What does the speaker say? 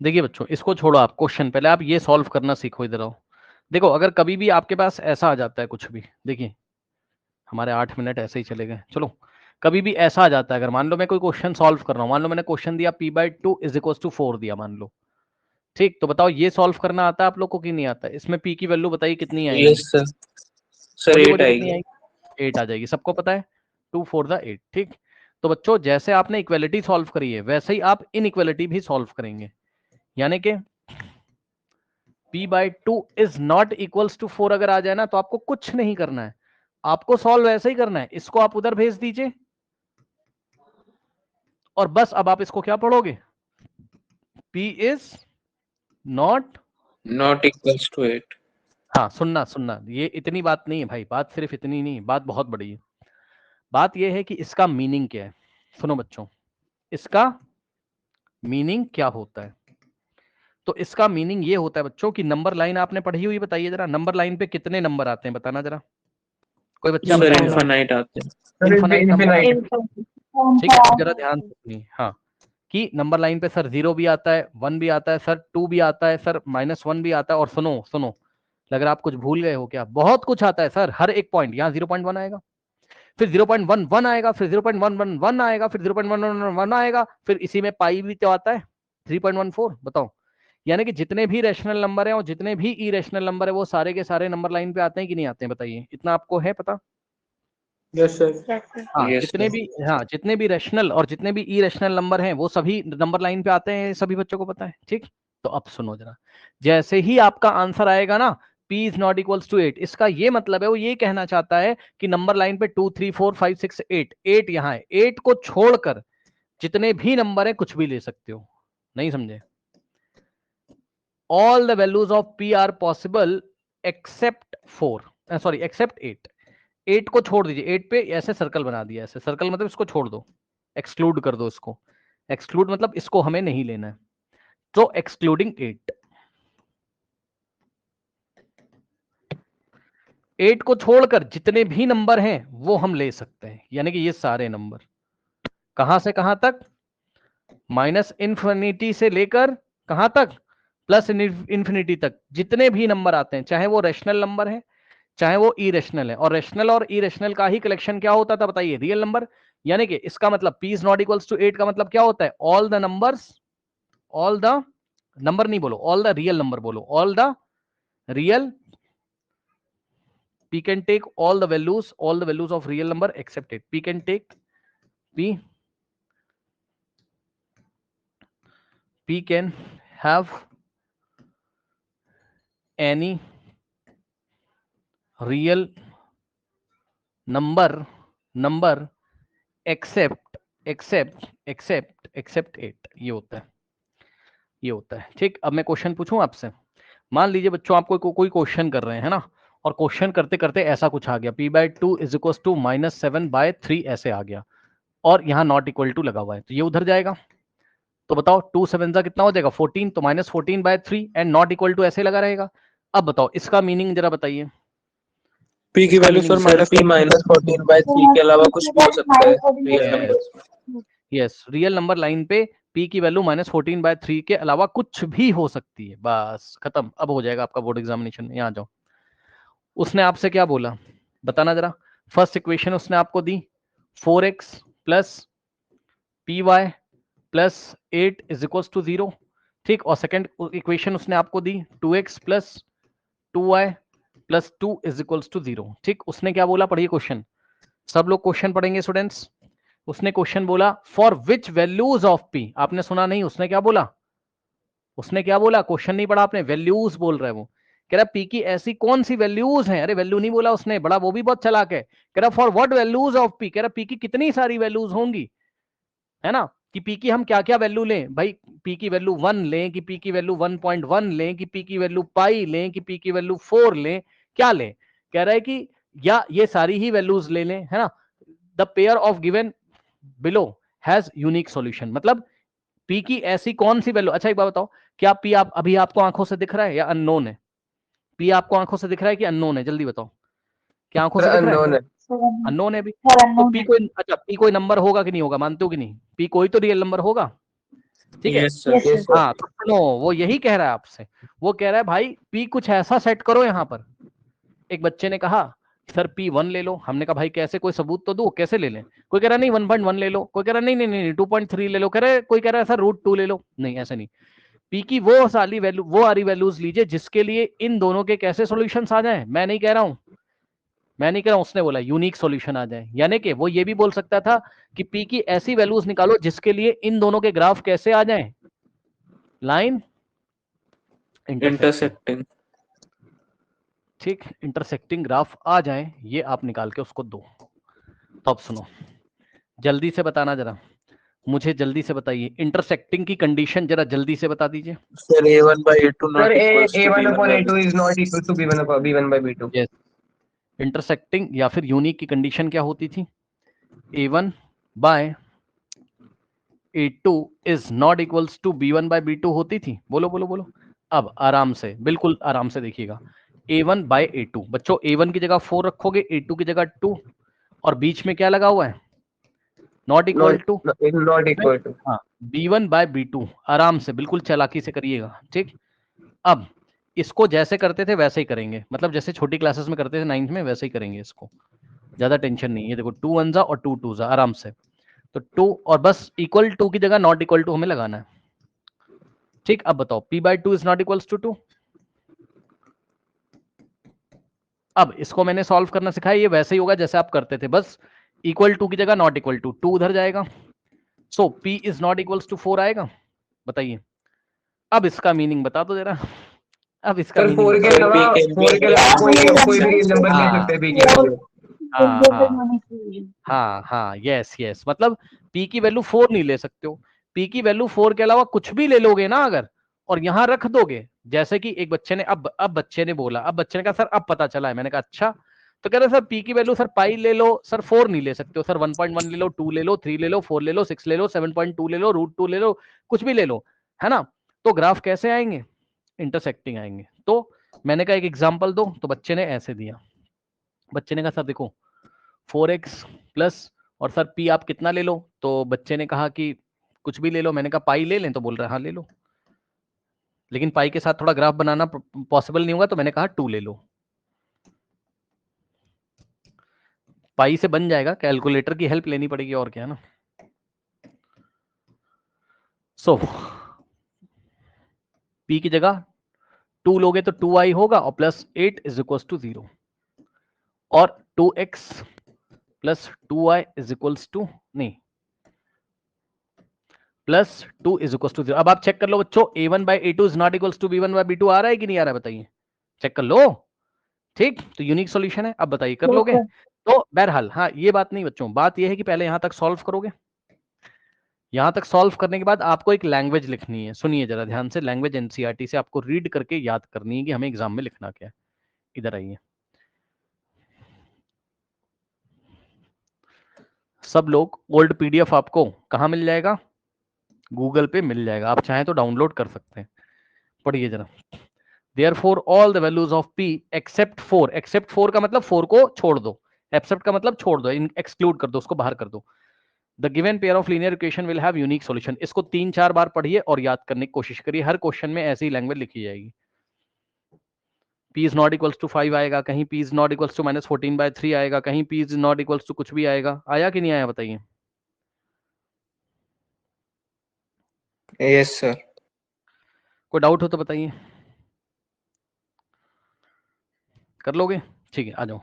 देखिए बच्चों, इसको छोड़ो आप, क्वेश्चन पहले आप ये सॉल्व करना सीखो। इधर आओ। देखो, अगर कभी भी आपके पास ऐसा आ जाता है कुछ भी, देखिए हमारे 8 मिनट ऐसे ही चले गए, चलो कभी भी ऐसा आ जाता है, अगर मान लो मैं कोई क्वेश्चन सॉल्व कर रहा हूँ, मान लो मैंने क्वेश्चन दिया p/2 इज इक्वल टू 4 दिया मान लो, ठीक, तो बताओ ये सॉल्व करना आता है आप लोग को कि नहीं आता है? इसमें p की वैल्यू बताइए कितनी आएगी? यस सर, सर बोलिए 8 बोलिए कितनी आएगी। आएगी? 8 आ जाएगी, सबको पता है। 2 4 द 8, ठीक। तो बच्चों जैसे आपने इक्वेलिटी सॉल्व करी है वैसे ही आप इनइक्वेलिटी भी सॉल्व करेंगे, यानी कि p/2 is not equals to 4 अगर आ जाए ना तो आपको कुछ नहीं करना है, आपको सॉल्व ऐसे ही करना है, इसको आप उधर भेज दीजिए और बस अब आप इसको क्या पढ़ोगे, p is not. Not equals to 8। हाँ सुनना सुनना, ये इतनी बात नहीं है भाई, बात सिर्फ इतनी नहीं, बात बहुत बड़ी है। बात ये है कि इसका मीनिंग क्या है। सुनो बच्चों, इसका मीनिंग क्या होता है? तो इसका मीनिंग ये होता है बच्चों कि नंबर लाइन आपने पढ़ी हुई, बताइए जरा, नंबर लाइन पे कितने नंबर आते हैं बताना जरा, कोई बच्चा सर बताए जरा। इनफाइनाइट आते हैं। इनफाइनाइट नंबर आते हैं, इनफाइनाइट। ठीक है। अब जरा ध्यान से सुनिए, हाँ, कि नंबर लाइन पे सर 0 भी आता है, 1 भी आता है सर, 2 भी आता है सर, -1 भी आता है, और सुनो सुनो, लग रहा है आप कुछ भूल गए हो क्या, बहुत कुछ आता है सर, हर एक पॉइंट, यहाँ 0.1 आएगा, फिर 0.11 आएगा, फिर 0.111 आएगा, फिर 0.111 आएगा, फिर इसी में पाई भी तो आता है 3.14। बताओ, यानी कि जितने भी रैशनल नंबर हैं और जितने भी इरेशनल नंबर है वो सारे के सारे नंबर लाइन पे आते हैं कि नहीं आते हैं, बताइए, इतना आपको है पता? Yes sir. हाँ, यस जितने सर। भी, हाँ जितने भी रैशनल और जितने भी इरेशनल नंबर हैं वो सभी नंबर लाइन पे आते हैं, सभी बच्चों को पता है, ठीक। तो अब सुनो जरा, जैसे ही आपका आंसर आएगा ना p is not equals to 8, इसका ये मतलब है, वो ये कहना चाहता है कि नंबर लाइन पे 2 3 4 5 6 8, 8 यहाँ है, 8 को छोड़कर जितने भी नंबर है कुछ भी ले सकते हो। नहीं समझे? All the values of p are possible except 4, sorry except 8। 8 को छोड़ दीजिए, 8 पे ऐसे सर्कल बना दिया, ऐसे सर्कल मतलब इसको छोड़ दो, एक्सक्लूड कर दो इसको, एक्सक्लूड मतलब इसको हमें नहीं लेना है, तो एक्सक्लूडिंग 8। 8 को छोड़कर जितने भी नंबर हैं वो हम ले सकते हैं, यानी कि ये सारे नंबर कहां से कहां तक, माइनस इन्फिनिटी से लेकर कहां तक, प्लस इन्फिनिटी तक, जितने भी नंबर आते हैं, चाहे वो रैशनल नंबर है चाहे वो इरेशनल है, और रैशनल और इरेशनल का ही कलेक्शन क्या होता था बताइए, रियल नंबर। यानी कि इसका मतलब p is not equals to 8 का मतलब क्या होता है, all the numbers, all the number नहीं बोलो, ऑल द रियल नंबर बोलो, all the real, p can take all the values of real number except 8, p can take, p can have any real number except 8, ये होता है, ये होता है, ठीक। अब मैं क्वेश्चन पूछूं आपसे, मान लीजिए बच्चों आप कोई क्वेश्चन कर रहे हैं ना, और क्वेश्चन करते करते ऐसा कुछ आ गया, p/2 इज इक्वल टू -7/3 ऐसे आ गया, और यहाँ नॉट इक्वल टू लगा हुआ है, तो ये उधर जाएगा, तो बताओ 2 7 कितना हो जाएगा 14, तो -14/3 एंड नॉट इक्वल टू ऐसे लगा रहेगा। अब बताओ इसका मीनिंग जरा बताइए, p की इसका वैल्यू मीनिंग सर -p -14/3 के अलावा कुछ भी हो सकता है, real number. Yes, real number line पे p की वैल्यू -14/3 के अलावा कुछ भी हो सकती है, बस खत्म, अब हो जाएगा आपका बोर्ड एग्जामिनेशन में। यहाँ जाओ, उसने आपसे क्या बोला बताना जरा, फर्स्ट इक्वेशन उसने आपको दी 4x plus P Y plus 8 is equal to 0, ठीक, और सेकेंड इक्वेशन उसने आपको दी 2x plus 2y plus 2 is equal to 0, ठीक। उसने क्या बोला, पढ़िए क्वेश्चन, सब लोग क्वेश्चन पढ़ेंगे स्टूडेंट्स। उसने क्वेश्चन बोला for which values of p, आपने सुना नहीं, उसने क्या बोला, उसने क्या बोला, क्वेश्चन नहीं पढ़ा आपने, वैल्यूज बोल रहा है वो, कह रहा p की ऐसी कौन सी वैल्यूज हैं, अरे वैल्यू नहीं बोला उसने, बड़ा वो भी बहुत चालाक है, कह रहा for what values of p, कह रहा p की कितनी सारी वैल्यूज होंगी, है ना, कि p की हम क्या क्या वैल्यू लें भाई, p की वैल्यू 1 लें कि p की वैल्यू 1.1 लें कि p की वैल्यू पाई लें कि p की वैल्यू 4 लें, क्या लें, कह रहा है कि या ये सारी ही वैल्यूज ले लें, है ना, the pair of given below has unique solution, मतलब p की ऐसी कौन सी वैल्यू, अच्छा एक बात बताओ, क्या p आप अभी आपको आंखों से दिख रहा है या अननोन है, p आपको आंखों से दिख रहा है कि अननोन है, जल्दी बताओ, क्या आंखों से दिख रहा है, अननोन है। अननोन है भी, तो p कोई, अच्छा p कोई नंबर होगा कि नहीं होगा, मानते हो कि नहीं, p कोई तो रियल नंबर होगा, ठीक है। Yes sir. हाँ तो सुनो, वो यही कह रहा है आपसे, वो कह रहा है भाई पी कुछ ऐसा सेट करो यहाँ पर। एक बच्चे ने कहा सर P1 ले लो, हमने कहा भाई कैसे, कोई सबूत तो दो, कैसे ले लें। कोई कह रहा नहीं 1.1 ले लो, कोई कह रहा नहीं नहीं नहीं 2.3 ले लो, कोई कह रहा है सर √2 ले लो। नहीं ऐसा नहीं, पी की वो सारी वैल्यू, वो आरी वैल्यूज लीजिए जिसके लिए इन दोनों के कैसे सॉल्यूशंस आ जाएं। मैं नहीं कह रहा हूं, मैं नहीं कह रहा हूं, उसने बोला यूनिक सॉल्यूशन आ जाए। यानी कि वो ये भी बोल सकता था कि पी की ऐसी वैल्यूज निकालो जिसके लिए इन दोनों के ग्राफ कैसे आ जाएं, लाइन इंटरसेक्टिंग। ठीक, इंटरसेक्टिंग ग्राफ आ जाए, ये आप निकाल के उसको दो। तो अब सुनो, जल्दी से बताना जरा, मुझे जल्दी से बताइए इंटरसेक्टिंग की कंडीशन जरा जल्दी से बता दीजिए। Sir A1/A2 Sir, not equals to A1 upon B1/B2. A2 is not equal to B1/B2. Yes, intersecting या फिर यूनिक की कंडीशन क्या होती थी, A1/A2 is not equals to B1/B2 होती थी। बोलो बोलो बोलो, अब आराम से, बिल्कुल आराम से देखिएगा। A1/A2, बच्चों A1 की जगह 4 रखोगे, A2 की जगह 2, और बीच में क्या लगा हुआ है, not equal to. Not equal to. हाँ, B1/B2, आराम से बिल्कुल चालाकी से करिएगा, ठीक। अब इसको जैसे करते थे वैसे ही करेंगे, मतलब जैसे छोटी क्लासेस में करते थे 9th में, वैसे ही करेंगे इसको, ज्यादा टेंशन नहीं है। देखो 2 1 और 2 2 आराम से, तो 2 और बस इक्वल टू की जगह नॉट इक्वल टू हमें लगाना है, ठीक। अब बताओ P/2 is not equals to 2। अब इसको मैंने सॉल्व करना सिखाया, ये वैसे ही होगा जैसे आप करते थे, बस इक्वल टू की जगह नॉट इक्वल टू, 2 उधर जाएगा, so P is not equals to 4 आएगा। बताइए, अब इसका मीनिंग बता दो जरा, अब इसका Sir, मीनिंग 4 के बता। अलावा कोई भी नंबर ले सकते हैं P की वैल्यू. हाँ यस यस, मतलब P की वैल्यू 4 नहीं ले सकते हो, P की वैल्यू 4 के अलावा कुछ भी ले लोगे ना अगर, और यहां रख दोगे, जैसे कि एक बच्चे ने, अब बच्चे ने बोला, अब बच्चे ने कहा सर अब पता चला है, मैंने कहा अच्छा, तो कह रहे सर P की वैल्यू सर पाई ले लो, सर 4 नहीं ले सकते हो, सर 1.1 ले लो, 2 ले लो, 3 ले लो, 4 ले लो, 6 ले लो, 7.2 ले लो, √2 ले लो, कुछ भी ले लो, है ना। तो ग्राफ कैसे आएंगे, इंटरसेक्टिंग आएंगे। तो मैंने कहा एक एग्जाम्पल दो, तो बच्चे ने ऐसे दिया, बच्चे ने कहा सर देखो 4x प्लस, और सर P आप कितना ले लो, तो बच्चे ने कहा कि कुछ भी ले लो, मैंने कहा पाई ले लें, तो बोल रहा है हाँ ले लो, लेकिन पाई के साथ थोड़ा ग्राफ बनाना पॉसिबल नहीं होगा, तो मैंने कहा 2 ले लो। पाई से बन जाएगा, कैलकुलेटर की हेल्प लेनी पड़ेगी और क्या है ना। सो P की जगह 2 लोगे तो 2i होगा, और प्लस 8 इज इक्वल्स टू 0, और 2x plus 2i is equals to, नहीं, प्लस 2 इज इक्वल्स टू 0। अब आप चेक कर लो बच्चों, A1/A2 is not equals to B1/B2 आ रहा है कि नहीं आ रहा है, बताइए, चेक कर लो, ठीक। तो यूनिक सॉल्यूशन है, अब बताइए कर लोगे। तो बहरहाल हाँ, ये बात नहीं बच्चों, बात ये है कि पहले यहां तक सॉल्व करोगे, यहां तक सॉल्व करने के बाद आपको एक लैंग्वेज लिखनी है, सुनिए जरा ध्यान से, लैंग्वेज एनसीईआरटी से आपको रीड करके याद करनी है कि हमें एग्जाम में लिखना क्या है। इधर आइए सब लोग, ओल्ड पीडीएफ आपको कहाँ मिल जाएगा, गूगल पे मिल जाएगा, आप चाहें तो डाउनलोड कर सकते हैं। पढ़िए जरा, Therefore all the values of P except 4, except 4 का मतलब 4 को छोड़ दो, except का मतलब छोड़ दो, exclude कर दो, उसको बाहर कर दो। The given pair of linear equation will have unique solution। इसको 3-4 बार पढ़िए और याद करने की कोशिश करिए, हर क्वेश्चन में ऐसी लैंग्वेज लिखी जाएगी। P is not equals to 5 आएगा, कहीं P is not equals to -14/3 आएगा, कहीं P is not equals to कुछ भी आएगा, आया कि नहीं आया बताइए। Yes sir. कोई डाउट हो तो बताइए, कर लोगे, ठीक है आ जाओ।